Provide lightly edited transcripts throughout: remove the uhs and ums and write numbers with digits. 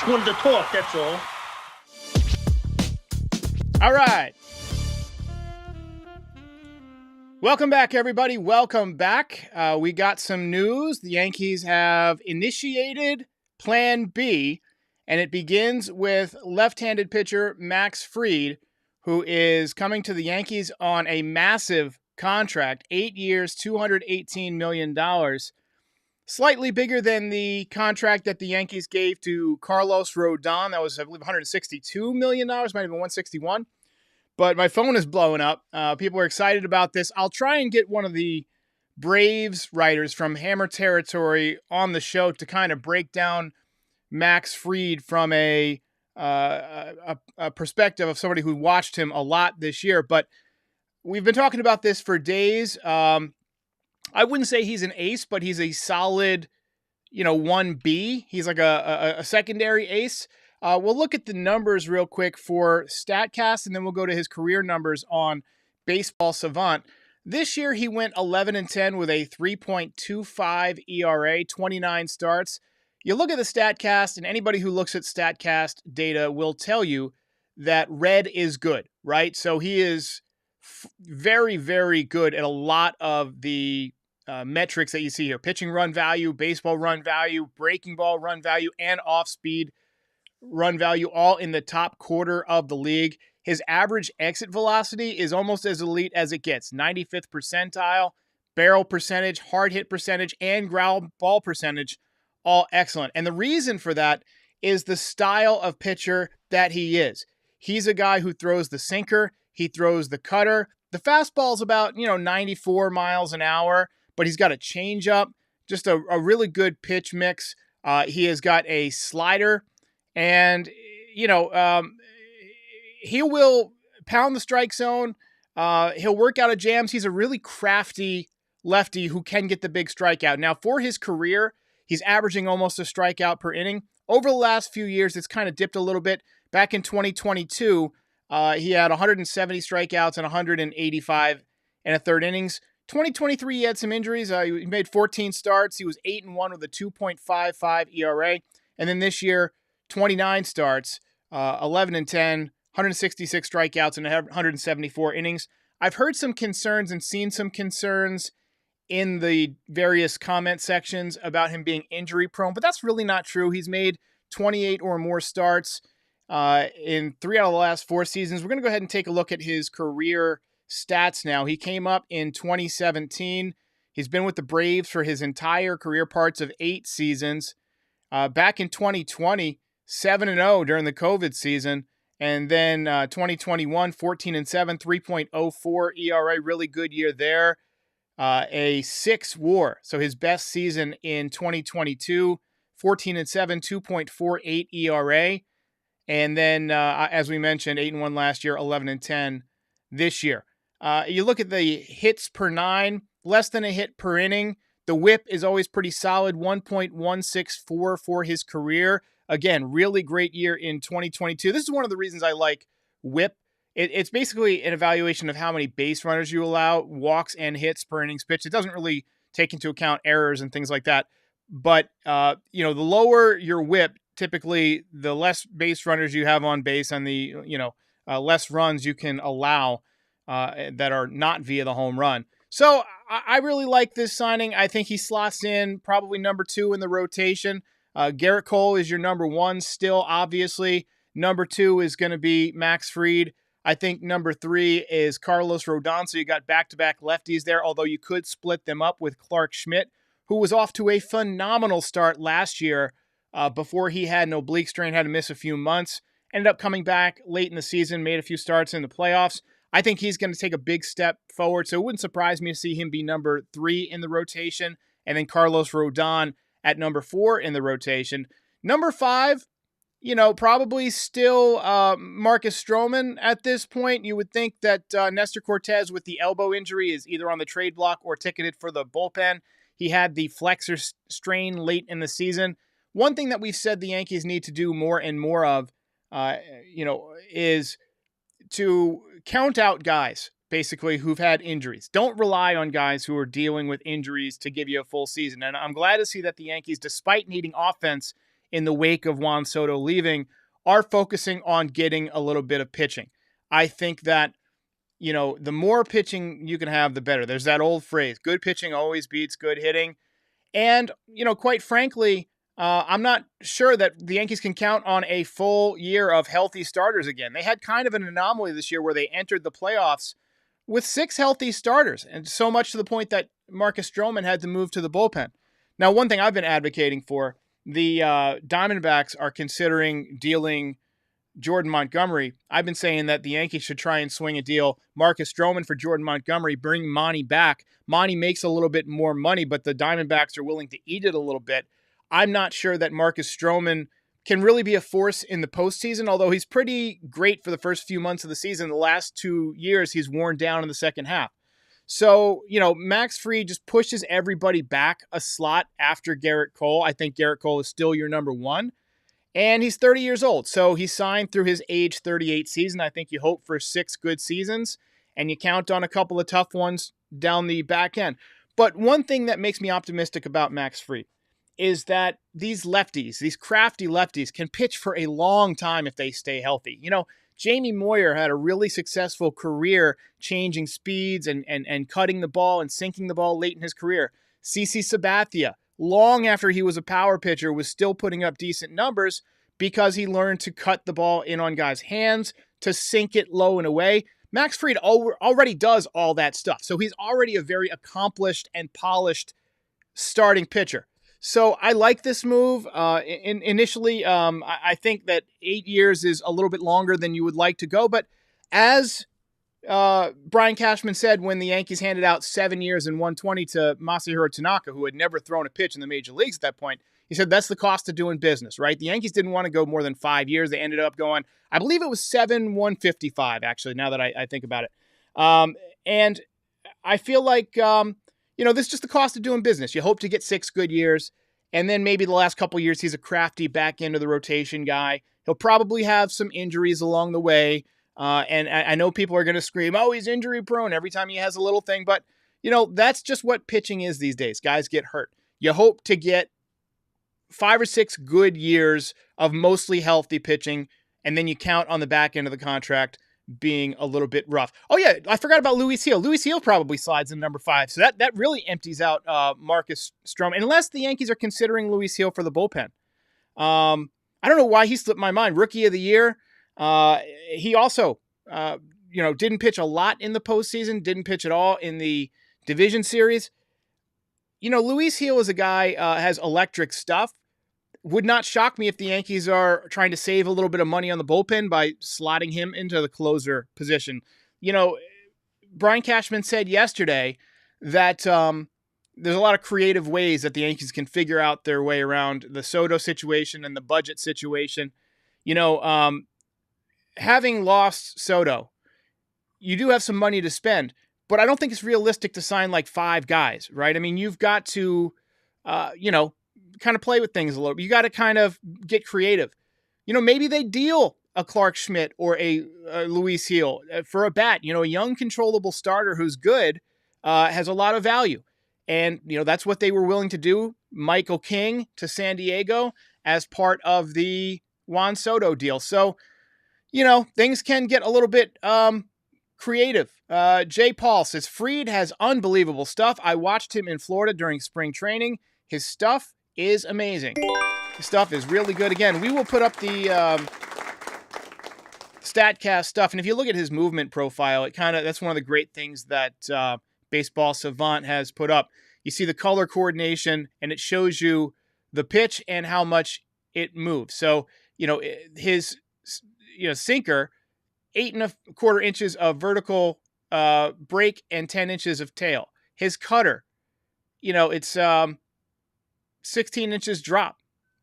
just wanted to talk, that's all. All right. Welcome back, everybody. Welcome back. We got some news. The Yankees have initiated Plan B, and it begins with left-handed pitcher Max Fried, who is coming to the Yankees on a massive contract, 8 years, $218 million. Slightly bigger than the contract that the Yankees gave to Carlos Rodon. That was, I believe, $162 million, might have been 161. But my phone is blowing up. People are excited about this. I'll try and get one of the Braves writers from Hammer Territory on the show to kind of break down Max Fried from a perspective of somebody who watched him a lot this year. But we've been talking about this for days. I wouldn't say he's an ace, but he's a solid, 1B. He's like a secondary ace. We'll look at the numbers real quick for StatCast, and then we'll go to his career numbers on Baseball Savant. This year, he went 11-10 with a 3.25 ERA, 29 starts. You look at the StatCast, and anybody who looks at StatCast data will tell you that red is good, right? So he is very, very good at a lot of the metrics that you see here. Pitching run value, baseball run value, breaking ball run value, and off-speed run value, all in the top quarter of the league. His average exit velocity is almost as elite as it gets. 95th percentile, barrel percentage, hard hit percentage, and ground ball percentage, all excellent. And the reason for that is the style of pitcher that he is. He's a guy who throws the sinker, he throws the cutter. The fastball's about, 94 miles an hour, but he's got a changeup, just a really good pitch mix. He has got a slider. And, he will pound the strike zone. He'll work out of jams. He's a really crafty lefty who can get the big strikeout. Now, for his career, he's averaging almost a strikeout per inning. Over the last few years, it's kind of dipped a little bit. Back in 2022, he had 170 strikeouts and 185 and a third innings. 2023, he had some injuries. He made 14 starts. He was 8-1 with a 2.55 ERA. And then this year, 29 starts, 11-10, 166 strikeouts, and 174 innings. I've heard some concerns and seen some concerns in the various comment sections about him being injury prone, but that's really not true. He's made 28 or more starts in 3 out of the last 4 seasons. We're going to go ahead and take a look at his career stats now. He came up in 2017. He's been with the Braves for his entire career, parts of 8 seasons. Back in 2020, 7-0 during the COVID season. And then 2021, 14-7, 3.04 ERA, really good year there. A 6 WAR. So his best season in 2022, 14-7, 2.48 ERA. And then, as we mentioned, 8-1 last year, 11-10 this year. You look at the hits per 9, less than a hit per inning. The whip is always pretty solid, 1.164 for his career. Again, really great year in 2022. This is one of the reasons I like whip. It's basically an evaluation of how many base runners you allow, walks and hits per innings pitched. It doesn't really take into account errors and things like that. But, the lower your whip, typically the less base runners you have on base and the, less runs you can allow that are not via the home run. So I really like this signing. I think he slots in probably number 2 in the rotation. Garrett Cole is your number 1 still, obviously. Number 2 is going to be Max Fried. I think number 3 is Carlos Rodon. So you got back-to-back lefties there, although you could split them up with Clark Schmidt, who was off to a phenomenal start last year before he had an oblique strain, had to miss a few months. Ended up coming back late in the season, made a few starts in the playoffs. I think he's going to take a big step forward, so it wouldn't surprise me to see him be number 3 in the rotation, and then Carlos Rodon at number 4 in the rotation. Number 5, probably still Marcus Stroman at this point. You would think that Nestor Cortez with the elbow injury is either on the trade block or ticketed for the bullpen. He had the flexor strain late in the season. One thing that we've said the Yankees need to do more and more of, is to count out guys, basically, who've had injuries. Don't rely on guys who are dealing with injuries to give you a full season. And I'm glad to see that the Yankees, despite needing offense in the wake of Juan Soto leaving are focusing on getting a little bit of pitching. I think that, the more pitching you can have, the better. There's that old phrase, good pitching always beats good hitting. And, quite frankly, I'm not sure that the Yankees can count on a full year of healthy starters again. They had kind of an anomaly this year where they entered the playoffs with 6 healthy starters, and so much to the point that Marcus Stroman had to move to the bullpen. Now, one thing I've been advocating for, the Diamondbacks are considering dealing Jordan Montgomery. I've been saying that the Yankees should try and swing a deal. Marcus Stroman for Jordan Montgomery, bring Monty back. Monty makes a little bit more money, but the Diamondbacks are willing to eat it a little bit. I'm not sure that Marcus Stroman can really be a force in the postseason, although he's pretty great for the first few months of the season. The last 2 years, he's worn down in the second half. So, Max Fried just pushes everybody back a slot after Gerrit Cole. I think Gerrit Cole is still your number one. And he's 30 years old, so he signed through his age 38 season. I think you hope for 6 good seasons, and you count on a couple of tough ones down the back end. But one thing that makes me optimistic about Max Fried is that these lefties, these crafty lefties, can pitch for a long time if they stay healthy. Jamie Moyer had a really successful career changing speeds and cutting the ball and sinking the ball late in his career. CC Sabathia, long after he was a power pitcher, was still putting up decent numbers because he learned to cut the ball in on guys' hands, to sink it low and away. Max Fried already does all that stuff. So he's already a very accomplished and polished starting pitcher. So I like this move. Initially, I think that 8 years is a little bit longer than you would like to go. But as Brian Cashman said when the Yankees handed out 7 years and 120 to Masahiro Tanaka, who had never thrown a pitch in the major leagues at that point, he said that's the cost of doing business, right? The Yankees didn't want to go more than 5 years. They ended up going, I believe it was 7/155, actually, now that I think about it. And I feel like, this is just the cost of doing business. You hope to get 6 good years, and then maybe the last couple years he's a crafty back end of the rotation guy. He'll probably have some injuries along the way. And I know people are going to scream, oh, he's injury prone every time he has a little thing. But, that's just what pitching is these days. Guys get hurt. You hope to get 5 or 6 good years of mostly healthy pitching, and then you count on the back end of the contract being a little bit rough. Oh, yeah, I forgot about Luis Gil. Luis Gil probably slides in number 5. So that really empties out Marcus Stroman, unless the Yankees are considering Luis Gil for the bullpen. I don't know why he slipped my mind. Rookie of the year. He also, didn't pitch a lot in the postseason, didn't pitch at all in the division series. Luis Gil is a guy, has electric stuff. Would not shock me if the Yankees are trying to save a little bit of money on the bullpen by slotting him into the closer position. Brian Cashman said yesterday that there's a lot of creative ways that the Yankees can figure out their way around the Soto situation and the budget situation. Having lost Soto, you do have some money to spend, but I don't think it's realistic to sign like 5 guys, right? I mean, you've got to, kind of play with things a little bit. You got to kind of get creative. Maybe they deal a Clark Schmidt or a Luis Gil for a bat. A young, controllable starter who's good has a lot of value. And, that's what they were willing to do. Michael King to San Diego as part of the Juan Soto deal. So, things can get a little bit creative. Jay Paul says, Fried has unbelievable stuff. I watched him in Florida during spring training. His stuff is amazing. His stuff is really good. Again, we will put up the StatCast stuff. And if you look at his movement profile, that's one of the great things that Baseball Savant has put up. You see the color coordination, and it shows you the pitch and how much it moves. So, his sinker, 8¼ inches of vertical break and 10 inches of tail. His cutter, it's 16 inches drop,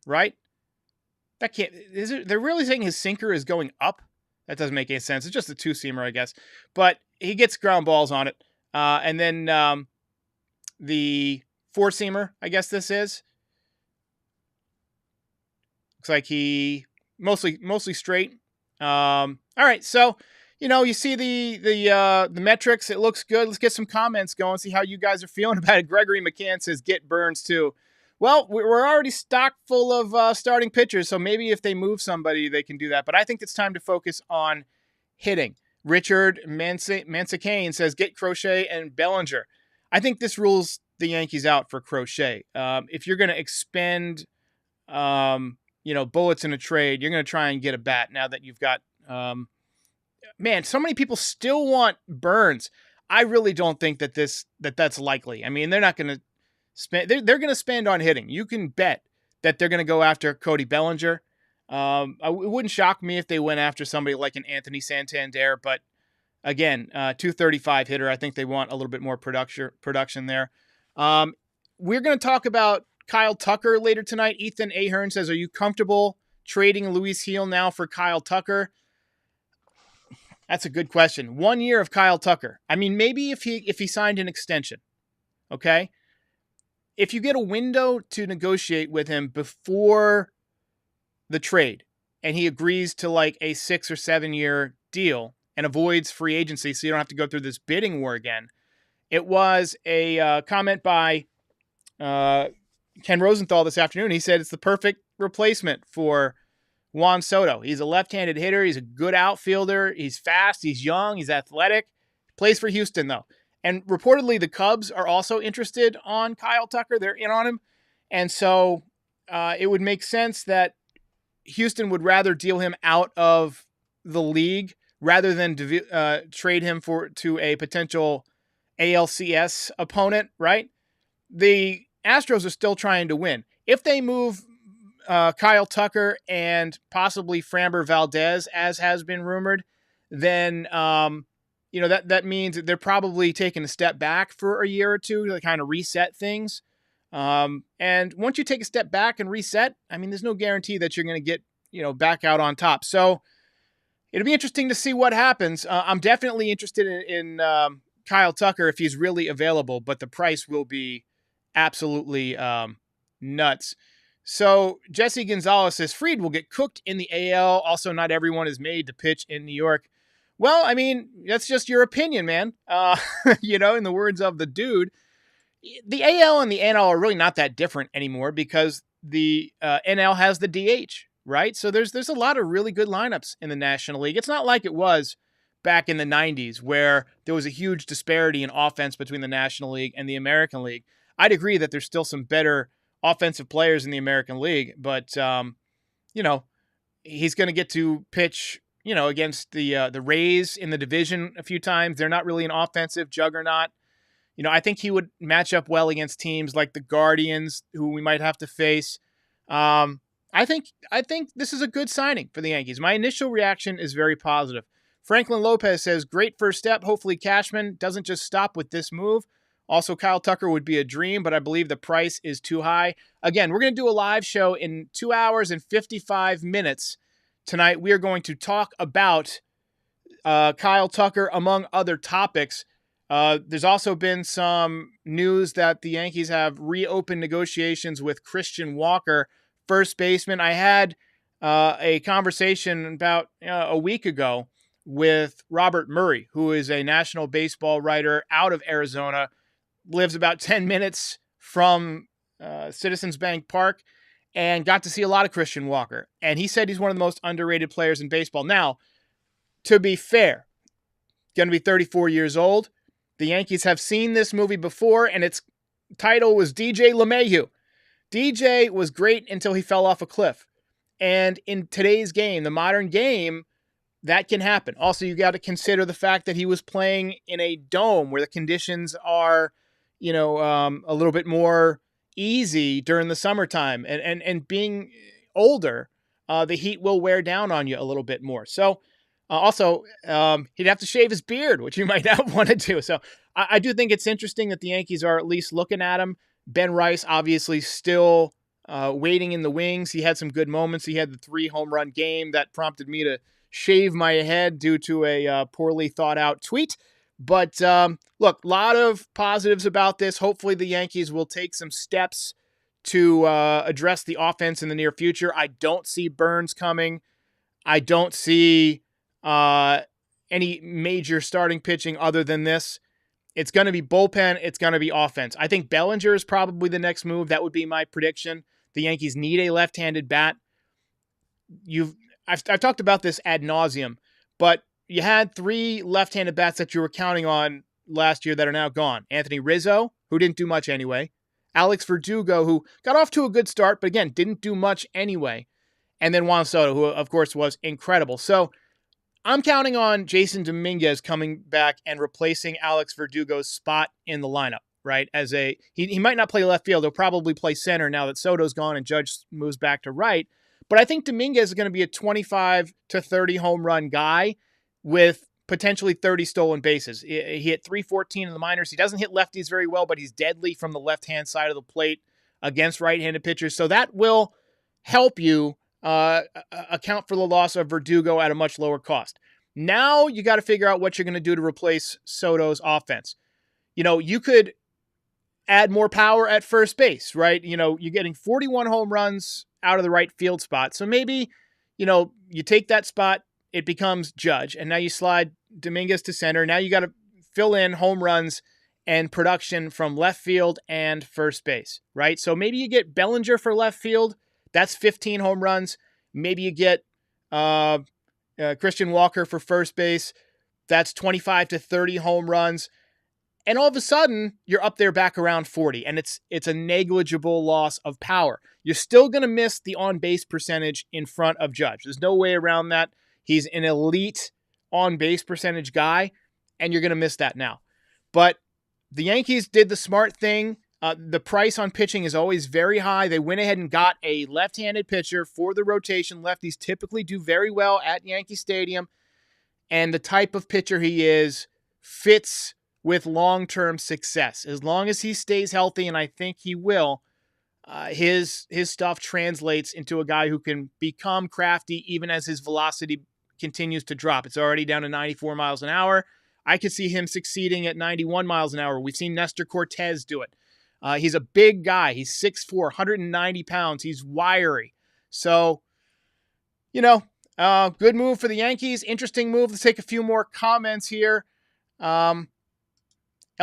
right? That can't. They're really saying his sinker is going up? That doesn't make any sense. It's just a 2-seamer, I guess. But he gets ground balls on it, and then the 4-seamer, I guess this is. Looks like he mostly straight. All right, so you see the metrics. It looks good. Let's get some comments going. See how you guys are feeling about it. Gregory McCann says get Burns too. Well, we're already stocked full of starting pitchers, so maybe if they move somebody, they can do that. But I think it's time to focus on hitting. Richard Mansakane says, get Crochet and Bellinger. I think this rules the Yankees out for Crochet. If you're going to expend, bullets in a trade, you're going to try and get a bat now that you've got, man, so many people still want Burns. I really don't think that's likely. I mean, they're not going to spend. They're going to spend on hitting. You can bet that they're going to go after Cody Bellinger. It wouldn't shock me if they went after somebody like an Anthony Santander, but again, 235 hitter. I think they want a little bit more production there. We're going to talk about Kyle Tucker later tonight. Ethan Ahern says, are you comfortable trading Luis Gil now for Kyle Tucker? That's a good question. 1 year of Kyle Tucker. I mean, maybe if he signed an extension, okay? If you get a window to negotiate with him before the trade and he agrees to like a 6 or 7 year deal and avoids free agency so you don't have to go through this bidding war again. It was a comment by Ken Rosenthal this afternoon. He said it's the perfect replacement for Juan Soto. He's a left-handed hitter. He's a good outfielder. He's fast. He's young. He's athletic. Plays for Houston, though. And reportedly, the Cubs are also interested on Kyle Tucker. They're in on him. And so it would make sense that Houston would rather deal him out of the league rather than trade him to a potential ALCS opponent, right? The Astros are still trying to win. If they move Kyle Tucker and possibly Framber Valdez, as has been rumored, then that means that they're probably taking a step back for a year or two to kind of reset things. And once you take a step back and reset, I mean, there's no guarantee that you're going to get back out on top. So it'll be interesting to see what happens. I'm definitely interested in Kyle Tucker if he's really available, but the price will be absolutely nuts. So Jesse Gonzalez says Fried will get cooked in the AL. Also, not everyone is made to pitch in New York. Well, I mean, that's just your opinion, man. In the words of the dude, the AL and the NL are really not that different anymore because the NL has the DH, right? So there's a lot of really good lineups in the National League. It's not like it was back in the 90s where there was a huge disparity in offense between the National League and the American League. I'd agree that there's still some better offensive players in the American League, but he's going to get to pitch, against the Rays in the division a few times. They're not really an offensive juggernaut. I think he would match up well against teams like the Guardians, who we might have to face. I think this is a good signing for the Yankees. My initial reaction is very positive. Franklin Lopez says, great first step. Hopefully Cashman doesn't just stop with this move. Also, Kyle Tucker would be a dream, but I believe the price is too high. Again, we're going to do a live show in 2 hours and 55 minutes tonight. We are going to talk about Kyle Tucker, among other topics. There's also been some news that the Yankees have reopened negotiations with Christian Walker, first baseman. I had a conversation about a week ago with Robert Murray, who is a national baseball writer out of Arizona, lives about 10 minutes from Citizens Bank Park, and got to see a lot of Christian Walker. And he said he's one of the most underrated players in baseball. Now, to be fair, going to be 34 years old. The Yankees have seen this movie before, and its title was DJ LeMahieu. DJ was great until he fell off a cliff. And in today's game, the modern game, that can happen. Also, you got to consider the fact that he was playing in a dome where the conditions are, a little bit more easy during the summertime. And being older, the heat will wear down on you a little bit more. So, also, he'd have to shave his beard, which you might not want to do. So I do think it's interesting that the Yankees are at least looking at him. Ben Rice, obviously, still waiting in the wings. He had some good moments. He had the 3 home run game that prompted me to shave my head due to a poorly thought out tweet. But look, a lot of positives about this. Hopefully the Yankees will take some steps to address the offense in the near future. I don't see Burns coming. I don't see any major starting pitching other than this. It's going to be bullpen. It's going to be offense. I think Bellinger is probably the next move. That would be my prediction. The Yankees need a left-handed bat. I've talked about this ad nauseum, but you had 3 left-handed bats that you were counting on last year that are now gone. Anthony Rizzo, who didn't do much anyway. Alex Verdugo, who got off to a good start, but again, didn't do much anyway. And then Juan Soto, who of course was incredible. So I'm counting on Jason Dominguez coming back and replacing Alex Verdugo's spot in the lineup, right? He might not play left field. He'll probably play center now that Soto's gone and Judge moves back to right. But I think Dominguez is going to be a 25 to 30 home run guy with potentially 30 stolen bases. He hit 314 in the minors. He doesn't hit lefties very well, but he's deadly from the left-hand side of the plate against right-handed pitchers. So that will help you account for the loss of Verdugo at a much lower cost. Now you got to figure out what you're going to do to replace Soto's offense. You could add more power at first base, right? You're getting 41 home runs out of the right field spot. So maybe, you take that spot, it becomes Judge, and now you slide Dominguez to center. Now you got to fill in home runs and production from left field and first base, right? So maybe you get Bellinger for left field. That's 15 home runs. Maybe you get Christian Walker for first base. That's 25 to 30 home runs. And all of a sudden, you're up there back around 40, and it's a negligible loss of power. You're still going to miss the on-base percentage in front of Judge. There's no way around that. He's an elite on-base percentage guy, and you're going to miss that now. But the Yankees did the smart thing. The price on pitching is always very high. They went ahead and got a left-handed pitcher for the rotation. Lefties typically do very well at Yankee Stadium, and the type of pitcher he is fits with long-term success. As long as he stays healthy, and I think he will, his stuff translates into a guy who can become crafty even as his velocity continues to drop. It's already down to 94 miles an hour. I could see him succeeding at 91 miles an hour. We've seen Nestor Cortez do it. He's a big guy. He's 6'4", 190 pounds. He's wiry. So, good move for the Yankees. Interesting move. Let's take a few more comments here. El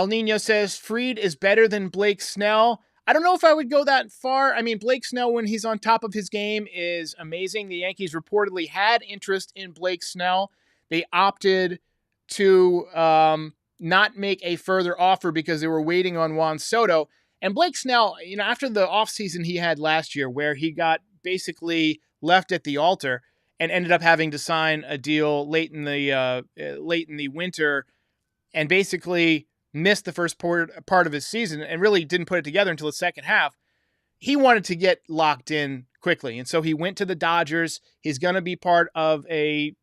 Nino says, Fried is better than Blake Snell. I don't know if I would go that far. I mean, Blake Snell, when he's on top of his game, is amazing. The Yankees reportedly had interest in Blake Snell. They opted to not make a further offer because they were waiting on Juan Soto. And Blake Snell, after the offseason he had last year where he got basically left at the altar and ended up having to sign a deal late in the winter and basically missed the first part of his season and really didn't put it together until the second half. He wanted to get locked in quickly, and so he went to the Dodgers. He's going to be part of a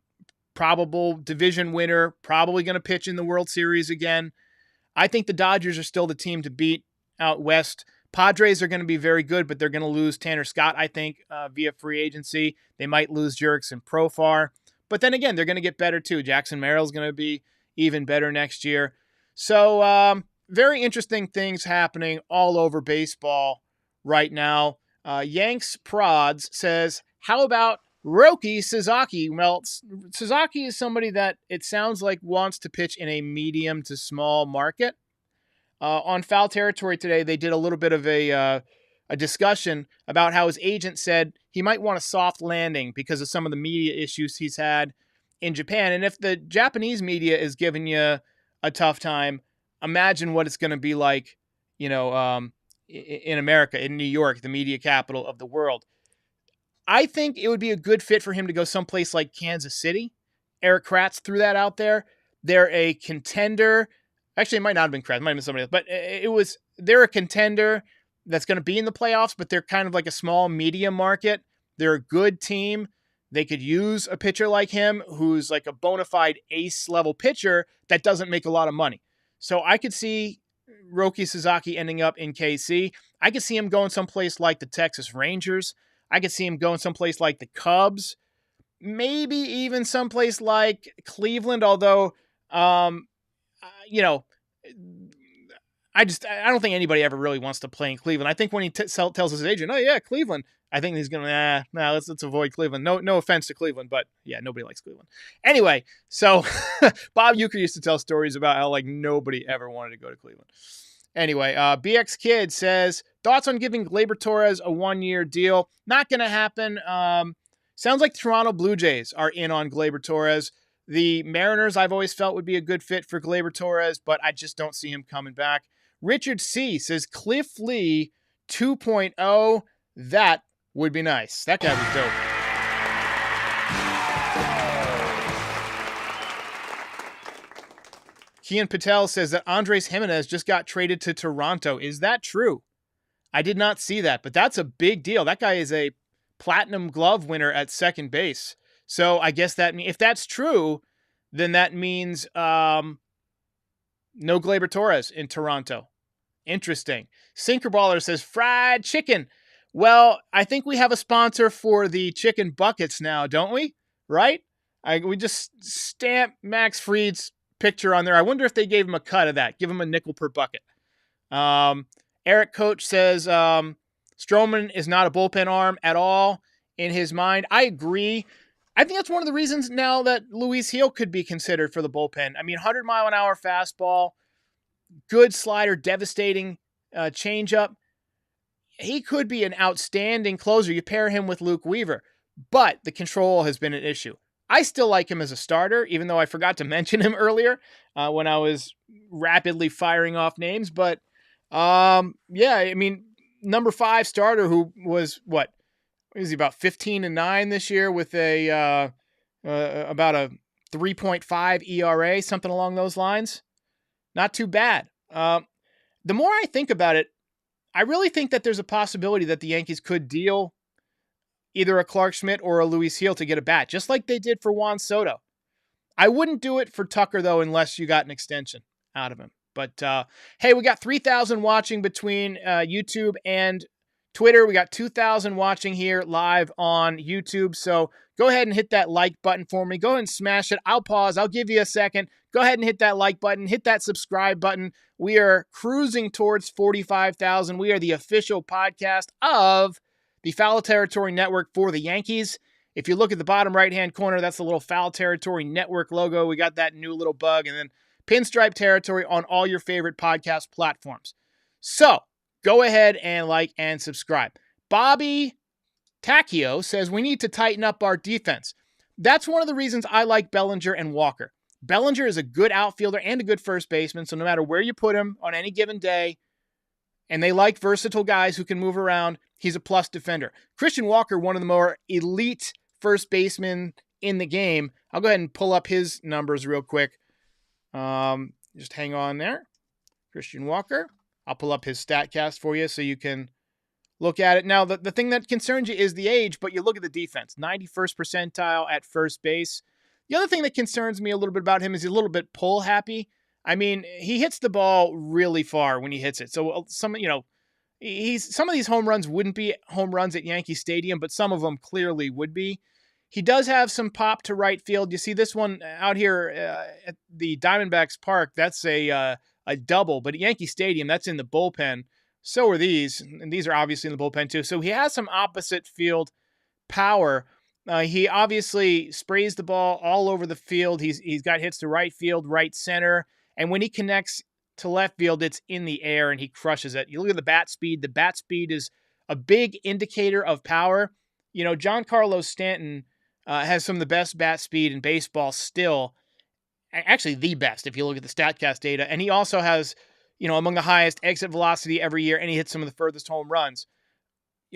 probable division winner, probably going to pitch in the World Series again. I think the Dodgers are still the team to beat out west. Padres are going to be very good, but they're going to lose Tanner Scott, I think, via free agency. They might lose Jurickson Profar. But then again, they're going to get better too. Jackson Merrill's going to be even better next year. So very interesting things happening all over baseball right now. Yanks Prods says, how about Roki Sasaki? Well, Sasaki is somebody that it sounds like wants to pitch in a medium to small market. On Foul Territory today, they did a little bit of a discussion about how his agent said he might want a soft landing because of some of the media issues he's had in Japan. And if the Japanese media is giving you a tough time, imagine what it's going to be like, in America, in New York, the media capital of the world. I think it would be a good fit for him to go someplace like Kansas City. Erik Kratz threw that out there. They're a contender. Actually, it might not have been Kratz. It might have been somebody else. But they're a contender that's going to be in the playoffs, but they're kind of like a small media market. They're a good team. They could use a pitcher like him who's like a bona fide ace-level pitcher that doesn't make a lot of money. So I could see Roki Sasaki ending up in KC. I could see him going someplace like the Texas Rangers. I could see him going someplace like the Cubs. Maybe even someplace like Cleveland, although, I don't think anybody ever really wants to play in Cleveland. I think when he tells his agent, oh yeah, Cleveland, I think he's gonna. Let's avoid Cleveland. No offense to Cleveland, but yeah, nobody likes Cleveland. Anyway, so Bob Uecker used to tell stories about how like nobody ever wanted to go to Cleveland. Anyway, BX Kid says thoughts on giving Gleyber Torres a 1-year deal. Not gonna happen. Sounds like Toronto Blue Jays are in on Gleyber Torres. The Mariners, I've always felt would be a good fit for Gleyber Torres, but I just don't see him coming back. Richard C says Cliff Lee 2.0. That would be nice. That guy was dope. Kian Patel says that Andres Jimenez just got traded to Toronto. Is that true? I did not see that, but that's a big deal. That guy is a platinum glove winner at second base. So I guess that if that's true, then that means no Gleyber Torres in Toronto. Interesting. Sinker Baller says fried chicken. Well, I think we have a sponsor for the chicken buckets now, don't we? Right? We just stamp Max Fried's picture on there. I wonder if they gave him a cut of that. Give him a nickel per bucket. Erik Coach says Stroman is not a bullpen arm at all in his mind. I agree. I think that's one of the reasons now that Luis Gil could be considered for the bullpen. I mean, 100-mile-an-hour fastball, good slider, devastating changeup. He could be an outstanding closer. You pair him with Luke Weaver, but the control has been an issue. I still like him as a starter, even though I forgot to mention him earlier when I was rapidly firing off names. But yeah, I mean, number 5 starter who was what is he, about 15-9 this year with a about a 3.5 ERA, something along those lines. Not too bad. The more I think about it, I really think that there's a possibility that the Yankees could deal either a Clark Schmidt or a Luis Gil to get a bat, just like they did for Juan Soto. I wouldn't do it for Tucker, though, unless you got an extension out of him. But, hey, we got 3,000 watching between YouTube and Twitter. We got 2,000 watching here live on YouTube. So go ahead and hit that like button for me. Go ahead and smash it. I'll pause. I'll give you a second. Go ahead and hit that like button. Hit that subscribe button. We are cruising towards 45,000. We are the official podcast of the Foul Territory Network for the Yankees. If you look at the bottom right-hand corner, that's the little Foul Territory Network logo. We got that new little bug. And then Pinstripe Territory on all your favorite podcast platforms. So go ahead and like and subscribe. Bobby Tacchio says we need to tighten up our defense. That's one of the reasons I like Bellinger and Walker. Bellinger is a good outfielder and a good first baseman, so no matter where you put him on any given day, and they like versatile guys who can move around, he's a plus defender. Christian Walker, one of the more elite first basemen in the game. I'll go ahead and pull up his numbers real quick. Just hang on there. Christian Walker. I'll pull up his StatCast for you so you can look at it. Now, the thing that concerns you is the age, but you look at the defense. 91st percentile at first base. The other thing that concerns me a little bit about him is he's a little bit pull happy. I mean, he hits the ball really far when he hits it. So some of these home runs wouldn't be home runs at Yankee Stadium, but some of them clearly would be. He does have some pop to right field. You see this one out here at the Diamondbacks Park. That's a double, but at Yankee Stadium, that's in the bullpen. So are these, and these are obviously in the bullpen too. So he has some opposite field power. He obviously sprays the ball all over the field. He's got hits to right field, right center, and when he connects to left field, it's in the air and he crushes it. You look at the bat speed. The bat speed is a big indicator of power. You know, Giancarlo Stanton has some of the best bat speed in baseball still. Actually, the best if you look at the StatCast data. And he also has, among the highest exit velocity every year, and he hits some of the furthest home runs.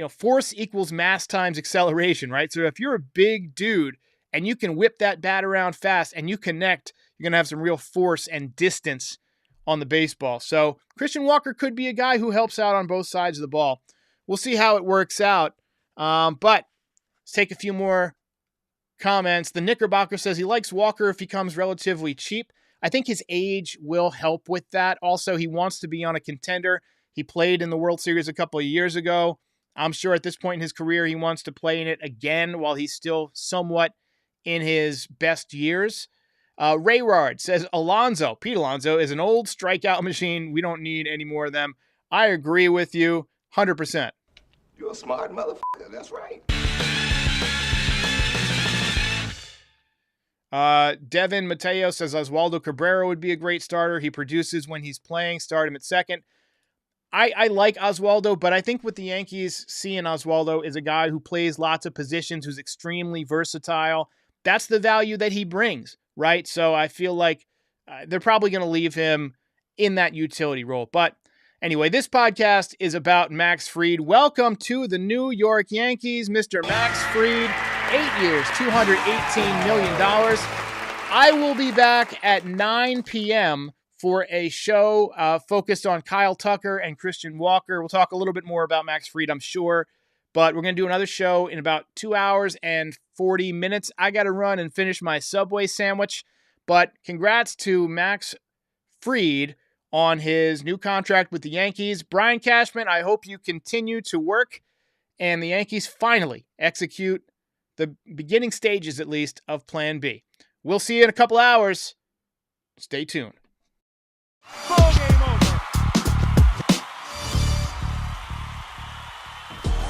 Force equals mass times acceleration, right? So if you're a big dude and you can whip that bat around fast and you connect, you're going to have some real force and distance on the baseball. So Christian Walker could be a guy who helps out on both sides of the ball. We'll see how it works out. But let's take a few more comments. The Knickerbocker says he likes Walker if he comes relatively cheap. I think his age will help with that. Also, he wants to be on a contender. He played in the World Series a couple of years ago. I'm sure at this point in his career, he wants to play in it again while he's still somewhat in his best years. Rayrard says Pete Alonso is an old strikeout machine. We don't need any more of them. I agree with you 100%. You're a smart motherfucker. That's right. Devin Mateo says Oswaldo Cabrera would be a great starter. He produces when he's playing. Start him at second. I like Oswaldo, but I think what the Yankees see in Oswaldo is a guy who plays lots of positions, who's extremely versatile. That's the value that he brings, right? So I feel like they're probably going to leave him in that utility role. But anyway, this podcast is about Max Fried. Welcome to the New York Yankees, Mr. Max Fried. 8 years, $218 million. I will be back at 9 p.m. for a show focused on Kyle Tucker and Christian Walker. We'll talk a little bit more about Max Fried, I'm sure. But we're going to do another show in about 2 hours and 40 minutes. I got to run and finish my Subway sandwich. But congrats to Max Fried on his new contract with the Yankees. Brian Cashman, I hope you continue to work and the Yankees finally execute the beginning stages, at least, of Plan B. We'll see you in a couple hours. Stay tuned. Ball game over.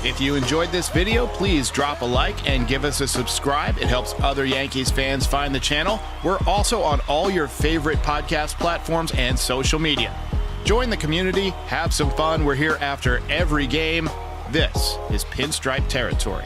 If you enjoyed this video, please drop a like and give us a subscribe. It helps other Yankees fans find the channel. We're also on all your favorite podcast platforms and social media. Join the community, have some fun. We're here after every game. This is Pinstripe Territory.